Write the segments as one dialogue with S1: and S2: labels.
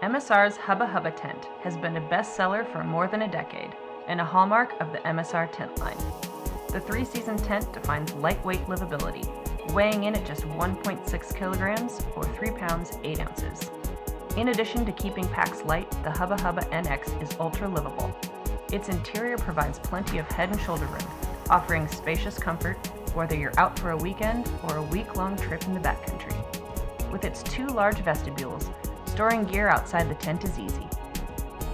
S1: MSR's Hubba Hubba tent has been a bestseller for more than a decade and a hallmark of the MSR tent line. The 3-season tent defines lightweight livability, weighing in at just 1.6 kilograms or 3 pounds 8 ounces. In addition to keeping packs light, the Hubba Hubba NX is ultra livable. Its interior provides plenty of head and shoulder room, offering spacious comfort whether you're out for a weekend or a week-long trip in the backcountry. With its 2 large vestibules, storing gear outside the tent is easy.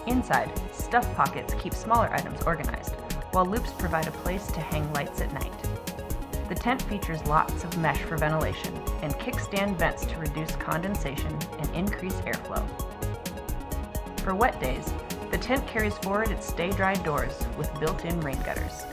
S1: Inside, stuff pockets keep smaller items organized, while loops provide a place to hang lights at night. The tent features lots of mesh for ventilation and kickstand vents to reduce condensation and increase airflow. For wet days, the tent carries forward its stay-dry doors with built-in rain gutters.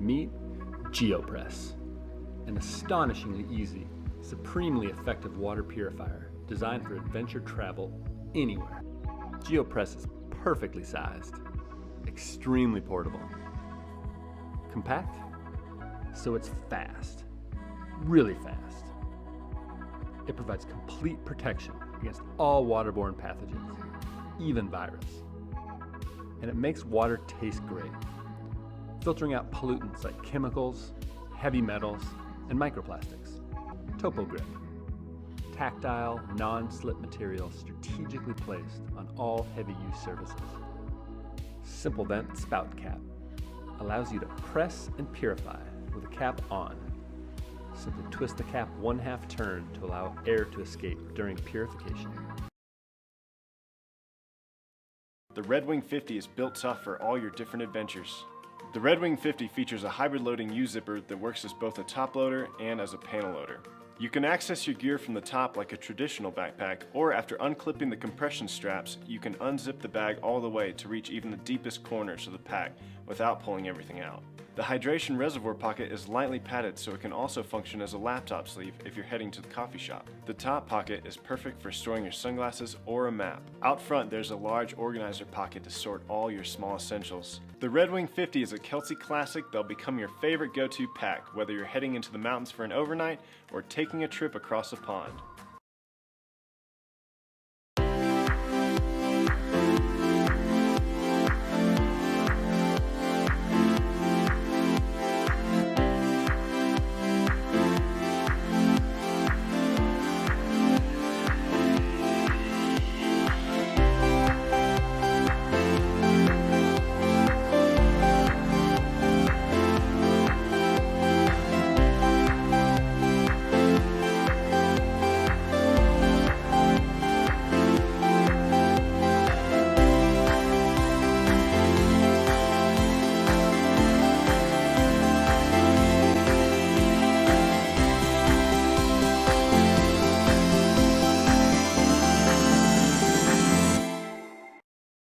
S2: Meet Geopress, an astonishingly easy, supremely effective water purifier designed for adventure travel anywhere. Geopress is perfectly sized, extremely portable, compact, so it's fast, really fast. It provides complete protection against all waterborne pathogens, even virus. And it makes water taste great, filtering out pollutants like chemicals, heavy metals, and microplastics. Topo Grip, tactile, non-slip material strategically placed on all heavy-use surfaces. Simple vent spout cap allows you to press and purify with the cap on. Simply twist the cap 1/2 turn to allow air to escape during purification.
S3: The Redwing 50 is built tough for all your different adventures. The Redwing 50 features a hybrid loading U-zipper that works as both a top loader and as a panel loader. You can access your gear from the top like a traditional backpack, or after unclipping the compression straps, you can unzip the bag all the way to reach even the deepest corners of the pack without pulling everything out. The hydration reservoir pocket is lightly padded so it can also function as a laptop sleeve if you're heading to the coffee shop. The top pocket is perfect for storing your sunglasses or a map. Out front there's a large organizer pocket to sort all your small essentials. The Redwing 50 is a Kelty classic that'll become your favorite go-to pack whether you're heading into the mountains for an overnight or taking a trip across a pond.